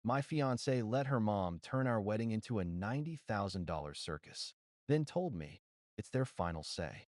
My fiancée let her mom turn our wedding into a $90,000 circus, then told me it's their final say.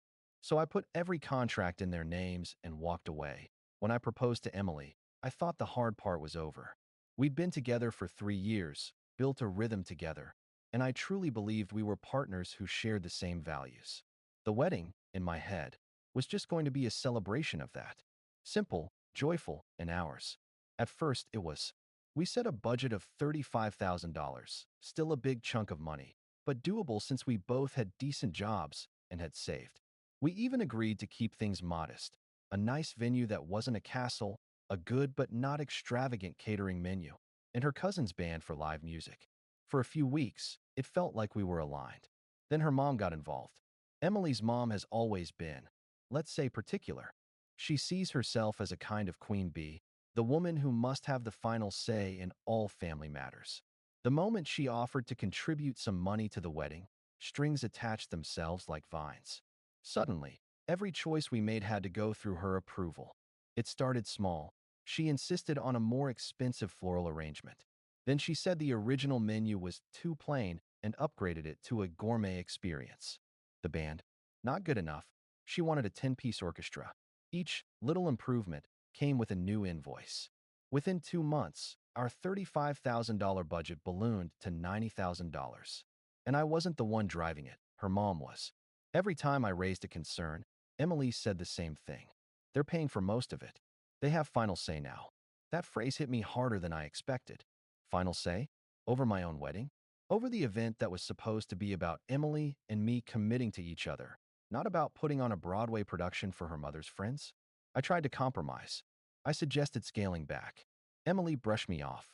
So I put every contract in their names and walked away. When I proposed to Emily, I thought the hard part was over. We'd been together for 3 years, built a rhythm together, and I truly believed we were partners who shared the same values. The wedding, in my head, was just going to be a celebration of that. Simple, joyful, and ours. At first, it was. We set a budget of $35,000, still a big chunk of money, but doable since we both had decent jobs and had saved. We even agreed to keep things modest. A nice venue that wasn't a castle, a good but not extravagant catering menu, and her cousin's band for live music. For a few weeks, it felt like we were aligned. Then her mom got involved. Emily's mom has always been, let's say, particular. She sees herself as a kind of queen bee, the woman who must have the final say in all family matters. The moment she offered to contribute some money to the wedding, strings attached themselves like vines. Suddenly, every choice we made had to go through her approval. It started small. She insisted on a more expensive floral arrangement. Then she said the original menu was too plain and upgraded it to a gourmet experience. The band, not good enough. She wanted a 10-piece orchestra. Each little improvement came with a new invoice. Within 2 months, our $35,000 budget ballooned to $90,000. And I wasn't the one driving it, her mom was. Every time I raised a concern, Emily said the same thing. They're paying for most of it. They have final say now. That phrase hit me harder than I expected. Final say? Over my own wedding? Over the event that was supposed to be about Emily and me committing to each other, not about putting on a Broadway production for her mother's friends? I tried to compromise. I suggested scaling back. Emily brushed me off.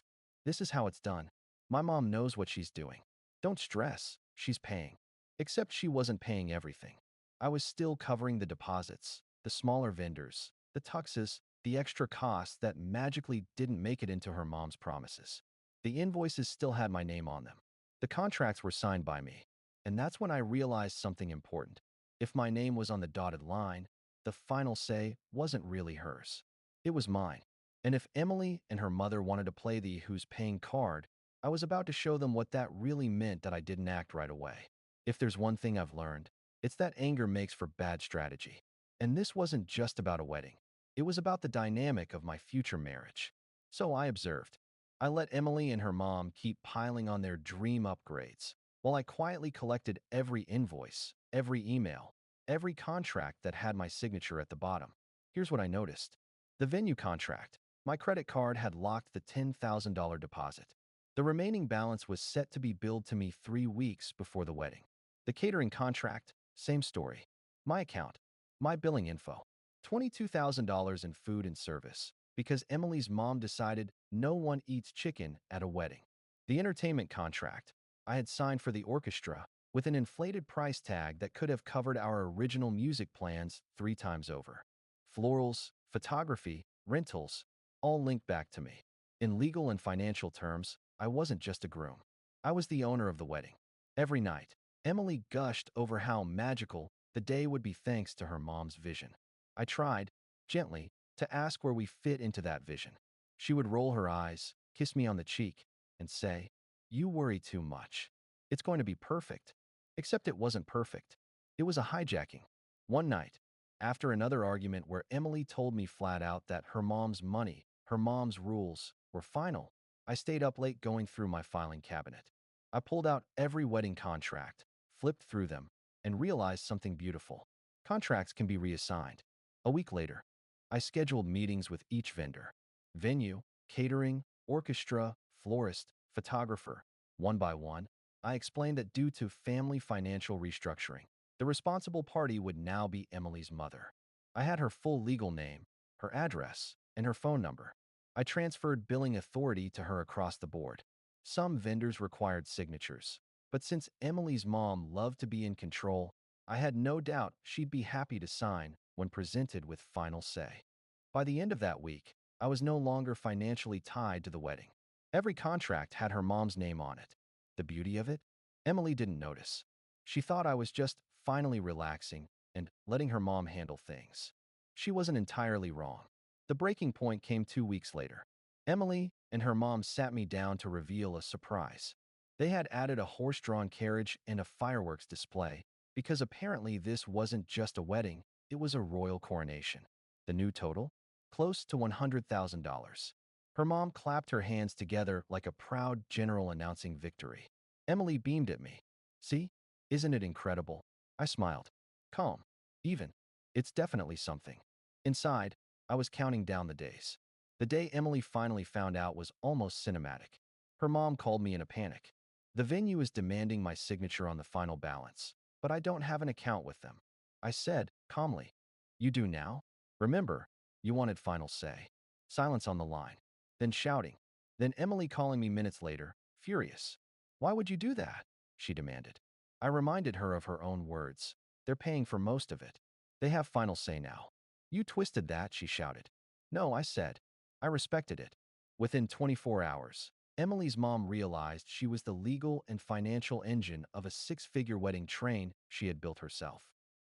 This is how it's done. My mom knows what she's doing. Don't stress, she's paying. Except she wasn't paying everything. I was still covering the deposits, the smaller vendors, the tuxes, the extra costs that magically didn't make it into her mom's promises. The invoices still had my name on them. The contracts were signed by me. And that's when I realized something important. If my name was on the dotted line, the final say wasn't really hers. It was mine. And if Emily and her mother wanted to play the who's paying card, I was about to show them what that really meant that I didn't act right away. If there's one thing I've learned, it's that anger makes for bad strategy. And this wasn't just about a wedding. It was about the dynamic of my future marriage. So I observed. I let Emily and her mom keep piling on their dream upgrades, while I quietly collected every invoice, every email, every contract that had my signature at the bottom. Here's what I noticed. The venue contract. My credit card had locked the $10,000 deposit. The remaining balance was set to be billed to me 3 weeks before the wedding. The catering contract, same story. My account, my billing info. $22,000 in food and service, because Emily's mom decided no one eats chicken at a wedding. The entertainment contract. I had signed for the orchestra with an inflated price tag that could have covered our original music plans 3 times over. Florals, photography, rentals, all linked back to me. In legal and financial terms, I wasn't just a groom. I was the owner of the wedding. Every night, Emily gushed over how magical the day would be thanks to her mom's vision. I tried, gently, to ask where we fit into that vision. She would roll her eyes, kiss me on the cheek, and say, "You worry too much. It's going to be perfect." Except it wasn't perfect. It was a hijacking. One night, after another argument where Emily told me flat out that her mom's money, her mom's rules, were final, I stayed up late going through my filing cabinet. I pulled out every wedding contract, flipped through them, and realized something beautiful. Contracts can be reassigned. A week later, I scheduled meetings with each vendor. Venue, catering, orchestra, florist, photographer. One by one, I explained that due to family financial restructuring, the responsible party would now be Emily's mother. I had her full legal name, her address, and her phone number. I transferred billing authority to her across the board. Some vendors required signatures, but since Emily's mom loved to be in control, I had no doubt she'd be happy to sign when presented with final say. By the end of that week, I was no longer financially tied to the wedding. Every contract had her mom's name on it. The beauty of it? Emily didn't notice. She thought I was just finally relaxing and letting her mom handle things. She wasn't entirely wrong. The breaking point came 2 weeks later. Emily and her mom sat me down to reveal a surprise. They had added a horse-drawn carriage and a fireworks display because apparently this wasn't just a wedding, it was a royal coronation. The new total? Close to $100,000. Her mom clapped her hands together like a proud general announcing victory. Emily beamed at me. See? Isn't it incredible? I smiled. Calm. Even. It's definitely something. Inside, I was counting down the days. The day Emily finally found out was almost cinematic. Her mom called me in a panic. The venue is demanding my signature on the final balance, but I don't have an account with them. I said, calmly, you do now? Remember, you wanted final say. Silence on the line. Then shouting. Then Emily calling me minutes later, furious. Why would you do that? She demanded. I reminded her of her own words. They're paying for most of it. They have final say now. You twisted that, she shouted. No, I said. I respected it. Within 24 hours, Emily's mom realized she was the legal and financial engine of a six-figure wedding train she had built herself.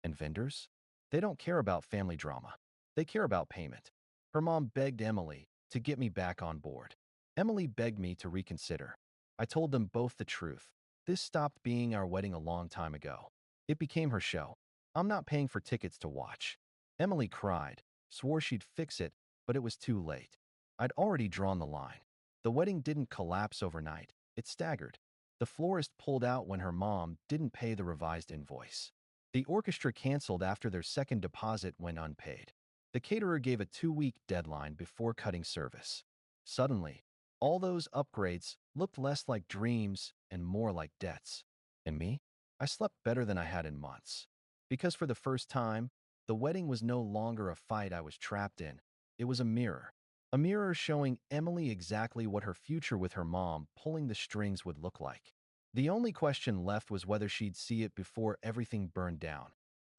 And vendors? They don't care about family drama. They care about payment. Her mom begged Emily to get me back on board. Emily begged me to reconsider. I told them both the truth. This stopped being our wedding a long time ago. It became her show. I'm not paying for tickets to watch. Emily cried, swore she'd fix it, but it was too late. I'd already drawn the line. The wedding didn't collapse overnight. It staggered. The florist pulled out when her mom didn't pay the revised invoice. The orchestra canceled after their second deposit went unpaid. The caterer gave a 2-week deadline before cutting service. Suddenly, all those upgrades looked less like dreams and more like debts. And me? I slept better than I had in months. Because for the first time, the wedding was no longer a fight I was trapped in. It was a mirror. A mirror showing Emily exactly what her future with her mom pulling the strings would look like. The only question left was whether she'd see it before everything burned down.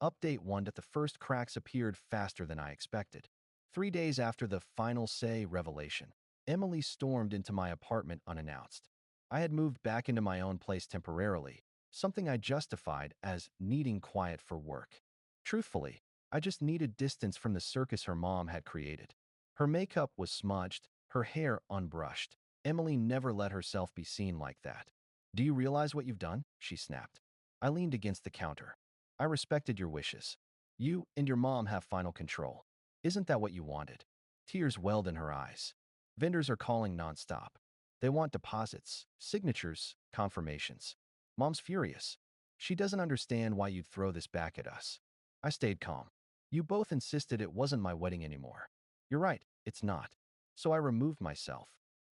Update 1 that the first cracks appeared faster than I expected. 3 days after the final say revelation, Emily stormed into my apartment unannounced. I had moved back into my own place temporarily, something I justified as needing quiet for work. Truthfully, I just needed distance from the circus her mom had created. Her makeup was smudged, her hair unbrushed. Emily never let herself be seen like that. Do you realize what you've done? She snapped. I leaned against the counter. I respected your wishes. You and your mom have final control. Isn't that what you wanted? Tears welled in her eyes. Vendors are calling nonstop. They want deposits, signatures, confirmations. Mom's furious. She doesn't understand why you'd throw this back at us. I stayed calm. You both insisted it wasn't my wedding anymore. You're right, it's not. So I removed myself.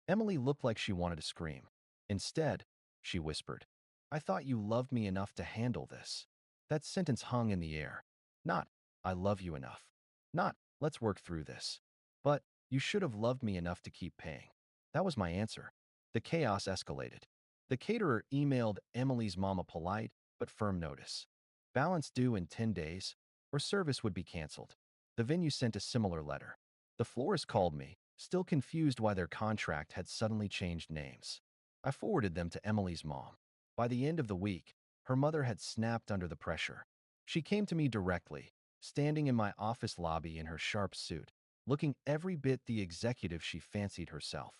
Emily looked like she wanted to scream. Instead, she whispered, I thought you loved me enough to handle this. That sentence hung in the air. Not, I love you enough. Not, let's work through this. But, you should have loved me enough to keep paying. That was my answer. The chaos escalated. The caterer emailed Emily's mom a polite but firm notice. Balance due in 10 days, or service would be canceled. The venue sent a similar letter. The florist called me, still confused why their contract had suddenly changed names. I forwarded them to Emily's mom. By the end of the week, her mother had snapped under the pressure. She came to me directly, standing in my office lobby in her sharp suit, looking every bit the executive she fancied herself.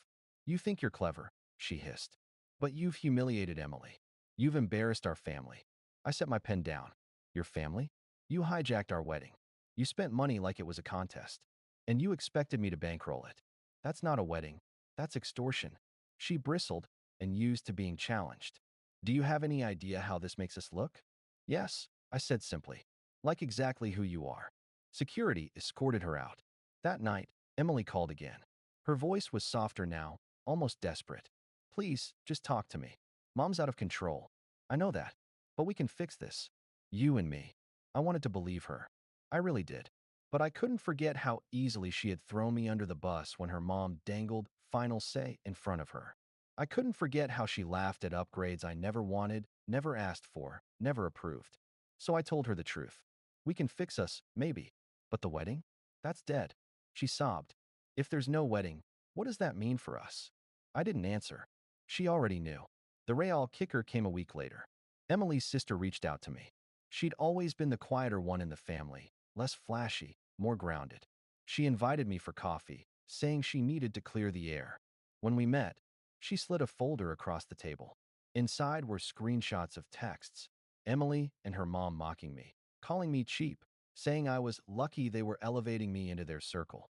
You think you're clever, she hissed. But you've humiliated Emily. You've embarrassed our family. I set my pen down. Your family? You hijacked our wedding. You spent money like it was a contest. And you expected me to bankroll it. That's not a wedding. That's extortion. She bristled and used to being challenged. Do you have any idea how this makes us look? Yes, I said simply. Like exactly who you are. Security escorted her out. That night, Emily called again. Her voice was softer now, almost desperate. Please, just talk to me. Mom's out of control. I know that. But we can fix this. You and me. I wanted to believe her. I really did. But I couldn't forget how easily she had thrown me under the bus when her mom dangled final say in front of her. I couldn't forget how she laughed at upgrades I never wanted, never asked for, never approved. So I told her the truth. We can fix us, maybe. But the wedding? That's dead. She sobbed. If there's no wedding, what does that mean for us? I didn't answer. She already knew. The real kicker came a week later. Emily's sister reached out to me. She'd always been the quieter one in the family, less flashy, more grounded. She invited me for coffee, saying she needed to clear the air. When we met, she slid a folder across the table. Inside were screenshots of texts, Emily and her mom mocking me, calling me cheap, saying I was lucky they were elevating me into their circle.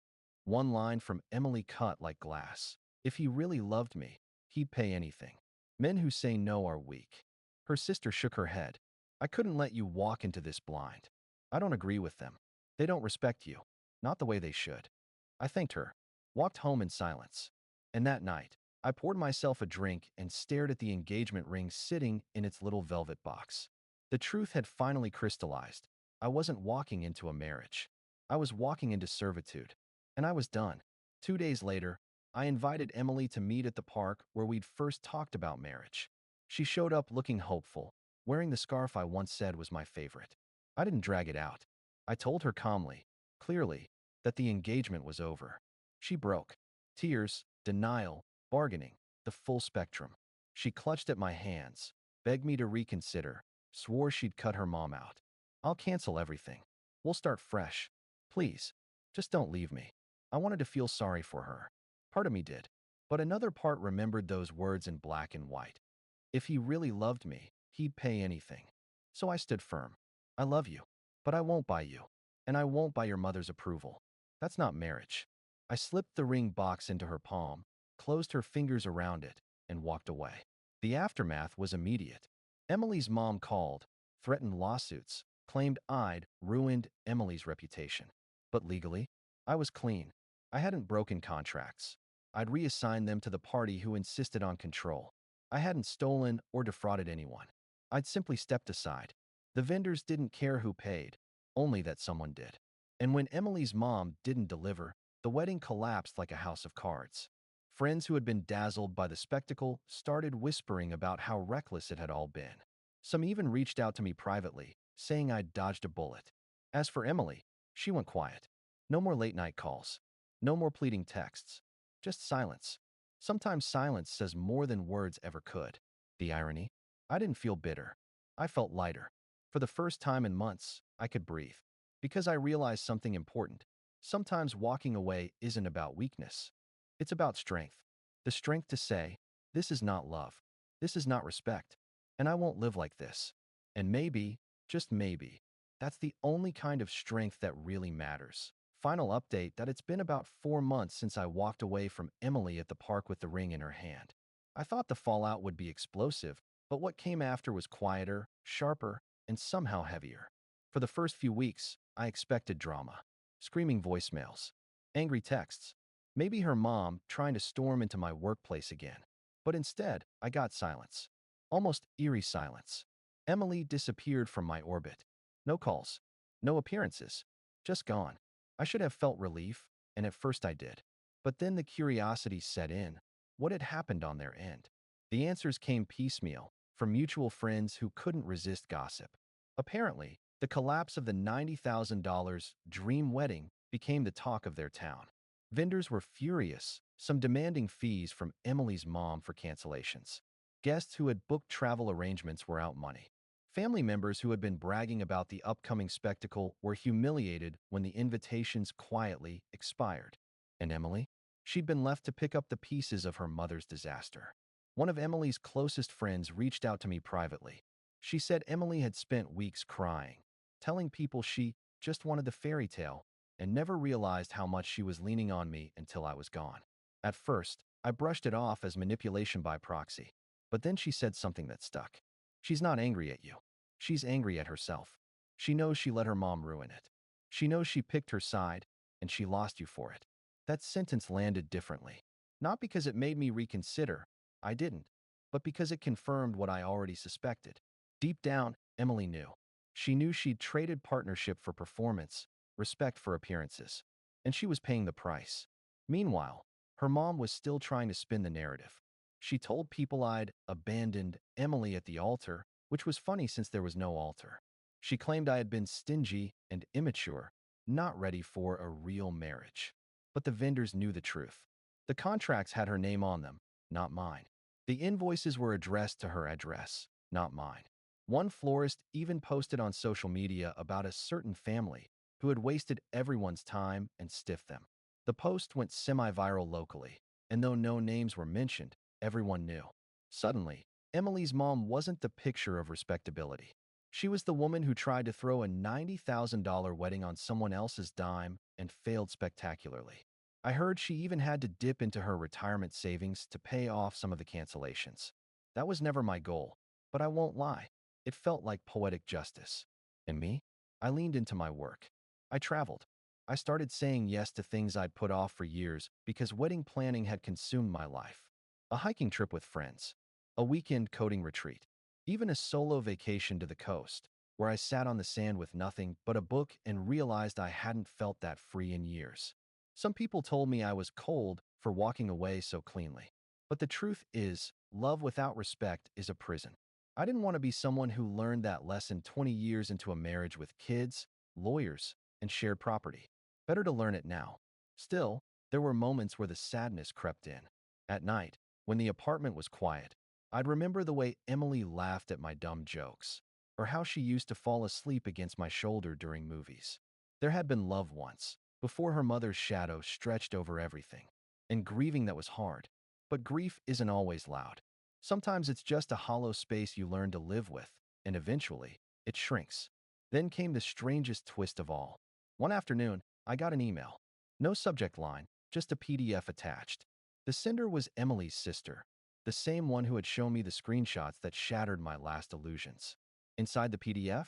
One line from Emily cut like glass. If he really loved me, he'd pay anything. Men who say no are weak. Her sister shook her head. I couldn't let you walk into this blind. I don't agree with them. They don't respect you. Not the way they should. I thanked her, walked home in silence. And that night, I poured myself a drink and stared at the engagement ring sitting in its little velvet box. The truth had finally crystallized. I wasn't walking into a marriage. I was walking into servitude. And I was done. 2 days later, I invited Emily to meet at the park where we'd first talked about marriage. She showed up looking hopeful, wearing the scarf I once said was my favorite. I didn't drag it out. I told her calmly, clearly, that the engagement was over. She broke. Tears, denial, bargaining, the full spectrum. She clutched at my hands, begged me to reconsider, swore she'd cut her mom out. I'll cancel everything. We'll start fresh. Please, just don't leave me. I wanted to feel sorry for her. Part of me did. But another part remembered those words in black and white. If he really loved me, he'd pay anything. So I stood firm. I love you, but I won't buy you. And I won't buy your mother's approval. That's not marriage. I slipped the ring box into her palm, closed her fingers around it, and walked away. The aftermath was immediate. Emily's mom called, threatened lawsuits, claimed I'd ruined Emily's reputation. But legally, I was clean. I hadn't broken contracts. I'd reassigned them to the party who insisted on control. I hadn't stolen or defrauded anyone. I'd simply stepped aside. The vendors didn't care who paid, only that someone did. And when Emily's mom didn't deliver, the wedding collapsed like a house of cards. Friends who had been dazzled by the spectacle started whispering about how reckless it had all been. Some even reached out to me privately, saying I'd dodged a bullet. As for Emily, she went quiet. No more late-night calls. No more pleading texts. Just silence. Sometimes silence says more than words ever could. The irony? I didn't feel bitter. I felt lighter. For the first time in months, I could breathe. Because I realized something important. Sometimes walking away isn't about weakness. It's about strength. The strength to say, this is not love. This is not respect. And I won't live like this. And maybe, just maybe, that's the only kind of strength that really matters. Final update that it's been about 4 months since I walked away from Emily at the park with the ring in her hand. I thought the fallout would be explosive, but what came after was quieter, sharper, and somehow heavier. For the first few weeks, I expected drama. Screaming voicemails. Angry texts. Maybe her mom trying to storm into my workplace again. But instead, I got silence. Almost eerie silence. Emily disappeared from my orbit. No calls. No appearances. Just gone. I should have felt relief, and at first I did. But then the curiosity set in. What had happened on their end? The answers came piecemeal, from mutual friends who couldn't resist gossip. Apparently, the collapse of the $90,000 dream wedding became the talk of their town. Vendors were furious, some demanding fees from Emily's mom for cancellations. Guests who had booked travel arrangements were out money. Family members who had been bragging about the upcoming spectacle were humiliated when the invitations quietly expired. And Emily? She'd been left to pick up the pieces of her mother's disaster. One of Emily's closest friends reached out to me privately. She said Emily had spent weeks crying, telling people she just wanted the fairy tale, and never realized how much she was leaning on me until I was gone. At first, I brushed it off as manipulation by proxy. But then she said something that stuck. She's not angry at you. She's angry at herself. She knows she let her mom ruin it. She knows she picked her side, and she lost you for it. That sentence landed differently. Not because it made me reconsider, I didn't, but because it confirmed what I already suspected. Deep down, Emily knew. She knew she'd traded partnership for performance, respect for appearances, and she was paying the price. Meanwhile, her mom was still trying to spin the narrative. She told people I'd abandoned Emily at the altar, which was funny since there was no altar. She claimed I had been stingy and immature, not ready for a real marriage. But the vendors knew the truth. The contracts had her name on them, not mine. The invoices were addressed to her address, not mine. One florist even posted on social media about a certain family who had wasted everyone's time and stiffed them. The post went semi-viral locally. and though no names were mentioned, everyone knew. Suddenly, Emily's mom wasn't the picture of respectability. She was the woman who tried to throw a $90,000 wedding on someone else's dime and failed spectacularly. I heard she even had to dip into her retirement savings to pay off some of the cancellations. That was never my goal, but I won't lie. It felt like poetic justice. And me? I leaned into my work. I traveled. I started saying yes to things I'd put off for years because wedding planning had consumed my life. A hiking trip with friends, a weekend coding retreat, even a solo vacation to the coast, where I sat on the sand with nothing but a book and realized I hadn't felt that free in years. Some people told me I was cold for walking away so cleanly. But the truth is, love without respect is a prison. I didn't want to be someone who learned that lesson 20 years into a marriage with kids, lawyers, and shared property. Better to learn it now. Still, there were moments where the sadness crept in. At night, when the apartment was quiet, I'd remember the way Emily laughed at my dumb jokes, or how she used to fall asleep against my shoulder during movies. There had been love once, before her mother's shadow stretched over everything, and grieving that was hard. But grief isn't always loud. Sometimes it's just a hollow space you learn to live with, and eventually, it shrinks. Then came the strangest twist of all. One afternoon, I got an email. No subject line, just a PDF attached. The sender was Emily's sister, the same one who had shown me the screenshots that shattered my last illusions. Inside the PDF,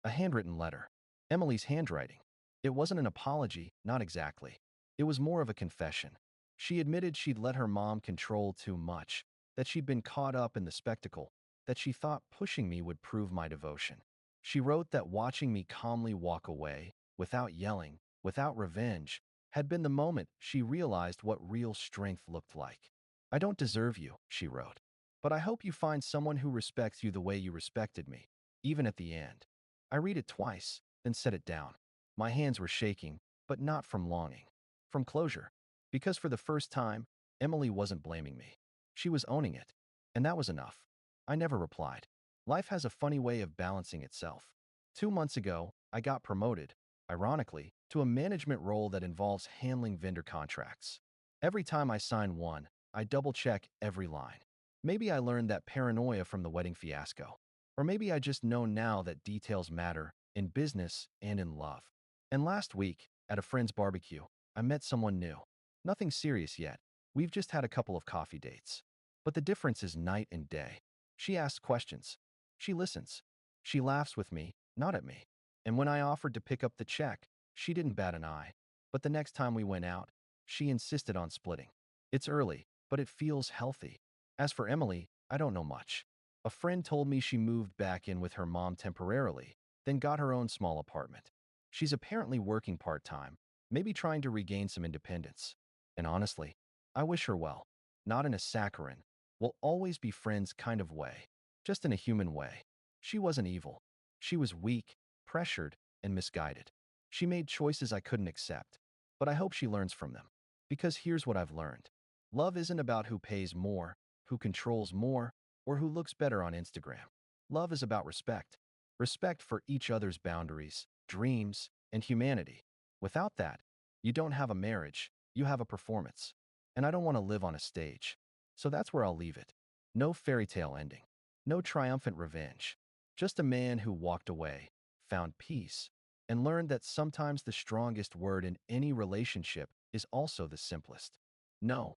a handwritten letter. Emily's handwriting. It wasn't an apology, not exactly. It was more of a confession. She admitted she'd let her mom control too much, that she'd been caught up in the spectacle, that she thought pushing me would prove my devotion. She wrote that watching me calmly walk away, without yelling, without revenge, had been the moment she realized what real strength looked like. I don't deserve you, she wrote, but I hope you find someone who respects you the way you respected me, even at the end. I read it twice, then set it down. My hands were shaking, but not from longing, from closure. Because for the first time, Emily wasn't blaming me. She was owning it, and that was enough. I never replied. Life has a funny way of balancing itself. 2 months ago, I got promoted, ironically, to a management role that involves handling vendor contracts. Every time I sign one, I double-check every line. Maybe I learned that paranoia from the wedding fiasco. Or maybe I just know now that details matter in business and in love. And last week, at a friend's barbecue, I met someone new. Nothing serious yet. We've just had a couple of coffee dates. But the difference is night and day. She asks questions. She listens. She laughs with me, not at me. And when I offered to pick up the check, she didn't bat an eye. But the next time we went out, she insisted on splitting. It's early, but it feels healthy. As for Emily, I don't know much. A friend told me she moved back in with her mom temporarily, then got her own small apartment. She's apparently working part-time, maybe trying to regain some independence. And honestly, I wish her well. Not in a saccharine, we'll always be friends kind of way. Just in a human way. She wasn't evil. She was weak, pressured, and misguided. She made choices I couldn't accept. But I hope she learns from them. Because here's what I've learned. Love isn't about who pays more, who controls more, or who looks better on Instagram. Love is about respect. Respect for each other's boundaries, dreams, and humanity. Without that, you don't have a marriage, you have a performance. And I don't want to live on a stage. So that's where I'll leave it. No fairy tale ending. No triumphant revenge. Just a man who walked away, found peace, and learned that sometimes the strongest word in any relationship is also the simplest. No.